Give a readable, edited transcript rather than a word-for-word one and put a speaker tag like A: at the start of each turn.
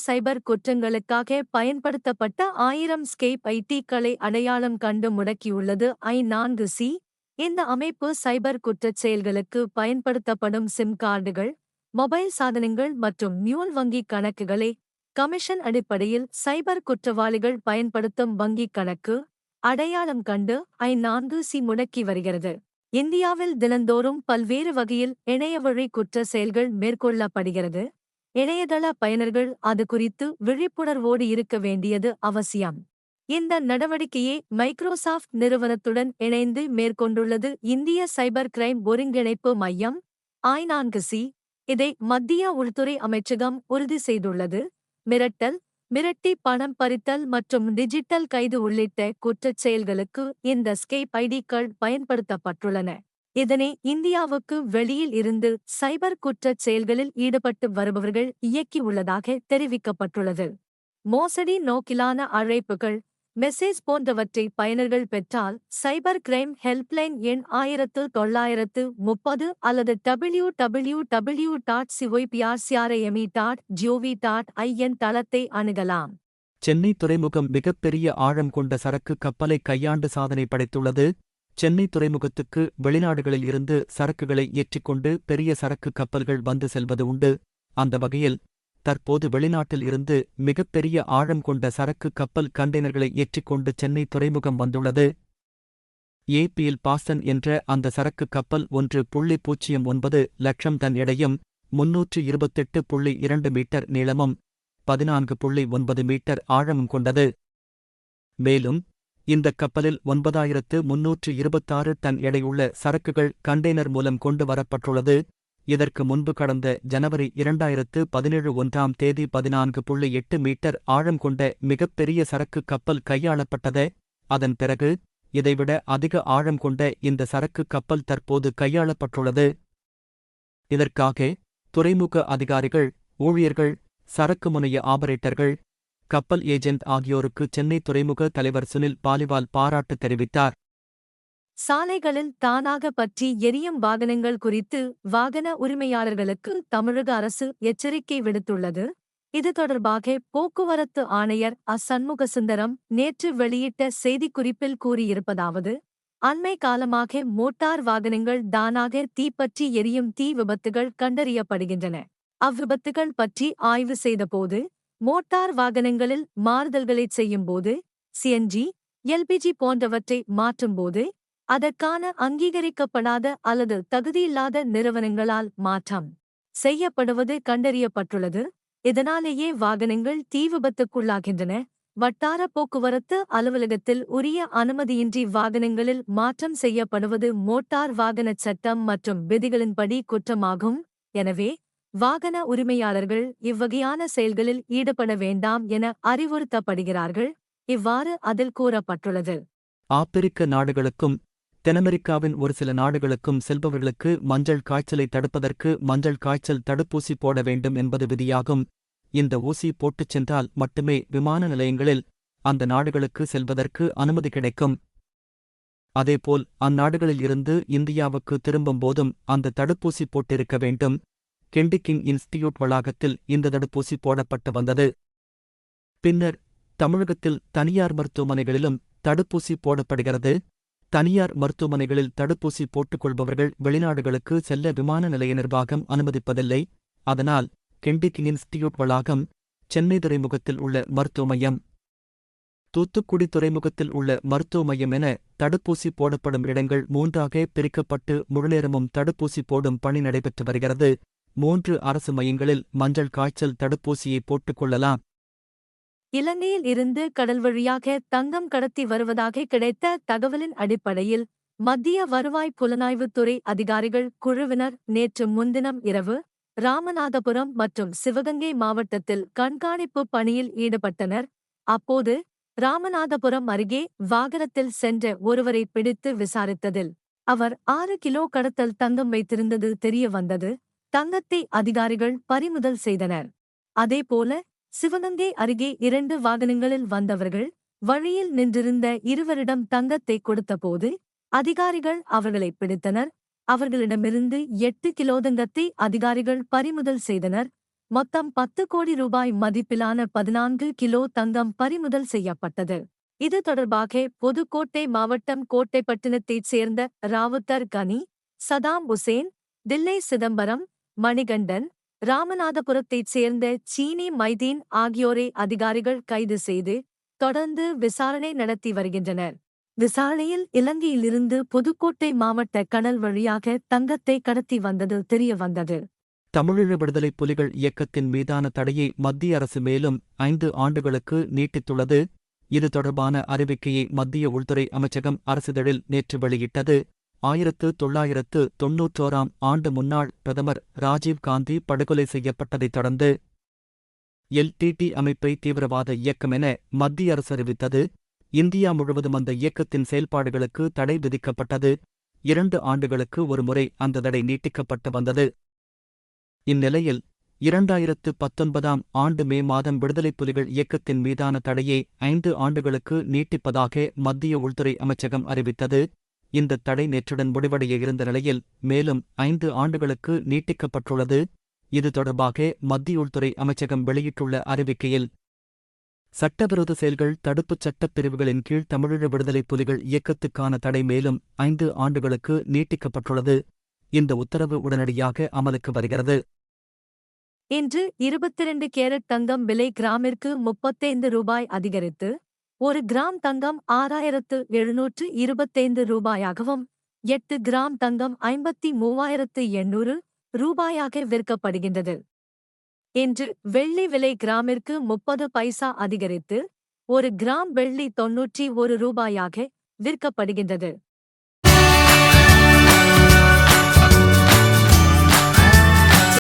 A: சைபர் குற்றங்களுக்காக பயன்படுத்தப்பட்ட 1000 ஸ்கேப் ஐடிக்களை அடையாளம் கண்டு முடக்கியுள்ளது ஐ4சி. இந்த அமைப்பு சைபர் குற்றச் செயல்களுக்கு பயன்படுத்தப்படும் சிம் கார்டுகள், மொபைல் சாதனங்கள் மற்றும் மியூல் வங்கிக் கணக்குகளை கமிஷன் அடிப்படையில் சைபர் குற்றவாளிகள் பயன்படுத்தும் வங்கிக் கணக்கு அடையாளம் கண்டு ஐ4சி முடக்கி வருகிறது. இந்தியாவில் தினந்தோறும் பல்வேறு வகையில் இணையவழி குற்ற செயல்கள் மேற்கொள்ளப்படுகிறது. இணையதள பயனர்கள் அது குறித்து விழிப்புணர்வோடு இருக்க வேண்டியது அவசியம். இந்த நடவடிக்கையை மைக்ரோசாஃப்ட் நிறுவனத்துடன் இணைந்து மேற்கொண்டுள்ளது இந்திய சைபர் கிரைம் ஒருங்கிணைப்பு மையம் ஐ4சி. இதை மத்திய உள்துறை அமைச்சகம் உறுதி செய்துள்ளது. மிரட்டல், மிரட்டி பணம் பறித்தல் மற்றும் டிஜிட்டல் கைது உள்ளிட்ட குற்றச் செயல்களுக்கு இந்த ஸ்கேப் ஐடிக்கள் பயன்படுத்தப்பட்டுள்ளன. இதனை இந்தியாவுக்கு வெளியில் இருந்து சைபர் குற்றச் செயல்களில் ஈடுபட்டு வருபவர்கள் இயக்கியுள்ளதாக தெரிவிக்கப்பட்டுள்ளது. மோசடி நோக்கிலான அழைப்புகள், மெசேஜ் போன்றவற்றை பயனர்கள் பெற்றால் சைபர் கிரைம் ஹெல்ப்லைன் எண் 1930 அல்லது www.cyprcme.gov.in தளத்தை அணுகலாம்.
B: சென்னை துறைமுகம் மிகப்பெரிய ஆழம் கொண்ட சரக்கு கப்பலை கையாண்டு சாதனை படைத்துள்ளது. சென்னை துறைமுகத்துக்கு வெளிநாடுகளில் இருந்து சரக்குகளை ஏற்றிக்கொண்டு பெரிய சரக்கு கப்பல்கள் வந்து செல்வது உண்டு. அந்த வகையில் தற்போது வெளிநாட்டில் இருந்து மிகப்பெரிய ஆழம் கொண்ட சரக்கு கப்பல் கண்டெய்னர்களை ஏற்றிக்கொண்டு சென்னை துறைமுகம் வந்துள்ளது. ஏபிஎல் பாஸ்டன் என்ற அந்த சரக்கு கப்பல் 1.09 லட்சம் டன் எடையும் 328.2 மீட்டர் நீளமும் 14.9 மீட்டர் ஆழமும் கொண்டது. மேலும் இந்த கப்பலில் 9326 டன் எடையுள்ள சரக்குகள் கண்டெய்னர் மூலம் கொண்டு வரப்பட்டுள்ளது. இதற்கு முன்பு கடந்த ஜனவரி 2017 1ஆம் தேதி 14.8 மீட்டர் ஆழம் கொண்ட மிகப்பெரிய சரக்கு கப்பல் கையாளப்பட்டது. அதன் பிறகு இதைவிட அதிக ஆழம் கொண்ட இந்த சரக்கு கப்பல் தற்போது கையாளப்பட்டுள்ளது. இதற்காக துறைமுக அதிகாரிகள், ஊழியர்கள், சரக்கு முனைய ஆபரேட்டர்கள், கப்பல் ஏஜென்ட் ஆகியோருக்கு சென்னை துறைமுக தலைவர் சுனில் பாலிவால் பாராட்டு தெரிவித்தார்.
A: சாலைகளில் தானாக பற்றி எரியும் வாகனங்கள் குறித்து வாகன உரிமையாளர்களுக்கு தமிழக அரசு எச்சரிக்கை விடுத்துள்ளது. இது தொடர்பாக போக்குவரத்து ஆணையர் சண்முகசுந்தரம் நேற்று வெளியிட்ட செய்திக்குறிப்பில் கூறியிருப்பதாவது: அண்மை காலமாக மோட்டார் வாகனங்கள் தானாக தீப்பற்றி எரியும் தீ விபத்துகள் கண்டறியப்படுகின்றன. அவ்விபத்துகள் பற்றி ஆய்வு செய்தபோது மோட்டார் வாகனங்களில் மாறுதல்களைச் செய்யும்போது, சிஎன்ஜி, எல்பிஜி போன்றவற்றை மாற்றும்போது அதற்கான அங்கீகரிக்கப்படாத அல்லது தகுதியில்லாத நிறுவனங்களால் மாற்றம் செய்யப்படுவது கண்டறியப்பட்டுள்ளது. இதனாலேயே வாகனங்கள் தீ விபத்துக்குள்ளாகின்றன. வட்டார போக்குவரத்து அலுவலகத்தில் உரிய அனுமதியின்றி வாகனங்களில் மாற்றம் செய்யப்படுவது மோட்டார் வாகனச் சட்டம் மற்றும் விதிகளின்படி குற்றமாகும். எனவே வாகன உரிமையாளர்கள் இவ்வகையான செயல்களில் ஈடுபட வேண்டாம் என அறிவுறுத்தப்படுகிறார்கள். இவ்வாறு அதில் கூறப்பட்டுள்ளது.
B: ஆப்பிரிக்க நாடுகளுக்கும் தென்னமெரிக்காவின் ஒரு சில நாடுகளுக்கும் செல்பவர்களுக்கு மஞ்சள் காய்ச்சலை தடுப்பதற்கு மஞ்சள் காய்ச்சல் தடுப்பூசி போட வேண்டும் என்பது விதியாகும். இந்த ஊசி போட்டுச் சென்றால் மட்டுமே விமான நிலையங்களில் அந்த நாடுகளுக்கு செல்வதற்கு அனுமதி கிடைக்கும். அதேபோல் அந்நாடுகளில் இருந்து இந்தியாவுக்கு திரும்பும் போதும் அந்த தடுப்பூசி போட்டிருக்க வேண்டும். கெண்டிக்கிங் இன்ஸ்டிடியூட் வளாகத்தில் இந்த தடுப்பூசி போடப்பட்டு வந்தது. பின்னர் தமிழகத்தில் தனியார் மருத்துவமனைகளிலும் தடுப்பூசி போடப்படுகிறது. தனியார் மருத்துவமனைகளில் தடுப்பூசி போட்டுக்கொள்பவர்கள் வெளிநாடுகளுக்கு செல்ல விமான நிலைய நிர்வாகம் அனுமதிப்பதில்லை. அதனால் கெண்டிக்கிங் இன்ஸ்டிடியூட் வளாகம், சென்னை துறைமுகத்தில் உள்ள மருத்துவ மையம், தூத்துக்குடி துறைமுகத்தில் உள்ள மருத்துவ மையம் என தடுப்பூசி போடப்படும் இடங்கள் 3ஆக பிரிக்கப்பட்டு முழுநேரமும் தடுப்பூசி போடும் பணி நடைபெற்று வருகிறது. 3 அரசு மையங்களில் மஞ்சள் காய்ச்சல் தடுப்பூசியை போட்டுக் கொள்ளலாம்.
A: இலங்கையில் இருந்து கடல் வழியாக தங்கம் கடத்தி வருவதாக கிடைத்த தகவலின் அடிப்படையில் மத்திய வருவாய் புலனாய்வுத்துறை அதிகாரிகள் குழுவினர் நேற்று முன்தினம் இரவு ராமநாதபுரம் மற்றும் சிவகங்கை மாவட்டத்தில் கண்காணிப்பு பணியில் ஈடுபட்டனர். அப்போது ராமநாதபுரம் அருகே வாகனத்தில் சென்ற ஒருவரை பிடித்து விசாரித்ததில் அவர் 6 கிலோ கடத்தல் தங்கம் வைத்திருந்தது தெரிய வந்தது. தங்கத்தை அதிகாரிகள் பறிமுதல் செய்தனர். அதேபோல சிவகங்கை அருகே 2 வாகனங்களில் வந்தவர்கள் வழியில் நின்றிருந்த இருவரிடம் தங்கத்தை கொடுத்தபோது அதிகாரிகள் அவர்களை பிடித்தனர். அவர்களிடமிருந்து 8 கிலோ தங்கத்தை அதிகாரிகள் பறிமுதல் செய்தனர். மொத்தம் 10 கோடி ரூபாய் மதிப்பிலான 14 கிலோ தங்கம் பறிமுதல் செய்யப்பட்டது. இது தொடர்பாக புதுக்கோட்டை மாவட்டம் கோட்டைப்பட்டினத்தைச் சேர்ந்த ராவுத்தர் கனி, சதாம் உசேன், தில்லை சிதம்பரம், மணிகண்டன், ராமநாதபுரத்தைச் சேர்ந்த சீனி மைதீன் ஆகியோரை அதிகாரிகள் கைது செய்து தொடர்ந்து விசாரணை நடத்தி வருகின்றனர். விசாரணையில் இலங்கையிலிருந்து புதுக்கோட்டை மாவட்ட கடல் வழியாக தங்கத்தை கடத்தி வந்தது தெரியவந்தது.
B: தமிழீழ விடுதலைப் புலிகள் இயக்கத்தின் மீதான தடையை மத்திய அரசு மேலும் 5 ஆண்டுகளுக்கு நீட்டித்துள்ளது. இது தொடர்பான அறிவிக்கையை மத்திய உள்துறை அமைச்சகம் அரசிதழில் நேற்று வெளியிட்டது. 1991ஆம் ஆண்டு முன்னாள் பிரதமர் ராஜீவ் காந்தி படுகொலை செய்யப்பட்டதைத் தொடர்ந்து எல்.டி.டி. அமைப்பை தீவிரவாத இயக்கம் என மத்திய அரசு அறிவித்தது. இந்தியா முழுவதும் அந்த இயக்கத்தின் செயல்பாடுகளுக்கு தடை விதிக்கப்பட்டது. 2 ஆண்டுகளுக்கு ஒருமுறை அந்த தடை நீட்டிக்கப்பட்டு வந்தது. இந்நிலையில் 2019ஆம் ஆண்டு மே மாதம் விடுதலைப் புலிகள் இயக்கத்தின் மீதான தடையை 5 ஆண்டுகளுக்கு நீட்டிப்பதாக மத்திய உள்துறை அமைச்சகம் அறிவித்தது. இந்த தடை நேற்றுடன் முடிவடைய இருந்த நிலையில் மேலும் 5 ஆண்டுகளுக்கு நீட்டிக்கப்பட்டுள்ளது. இது தொடர்பாக மத்திய உள்துறை அமைச்சகம் வெளியிட்டுள்ள அறிவிக்கையில், சட்டவிரோத செயல்கள் தடுப்புச் சட்டப் பிரிவுகளின் கீழ் தமிழீழ விடுதலைப் புலிகள் இயக்கத்துக்கான தடை மேலும் 5 ஆண்டுகளுக்கு நீட்டிக்கப்பட்டுள்ளது. இந்த உத்தரவு உடனடியாக அமலுக்கு வருகிறது.
A: இன்று 22 கேரட் தங்கம் விலை கிராமிற்கு 35 ரூபாய் அதிகரித்து 1 கிராம் தங்கம் 6725 ரூபாயாகவும் 8 கிராம் தங்கம் 53,800 ரூபாயாக விற்கப்படுகின்றது. இன்று வெள்ளி விலை கிராமிற்கு 30 பைசா அதிகரித்து 1 கிராம் வெள்ளி 91 ரூபாயாக விற்கப்படுகின்றது.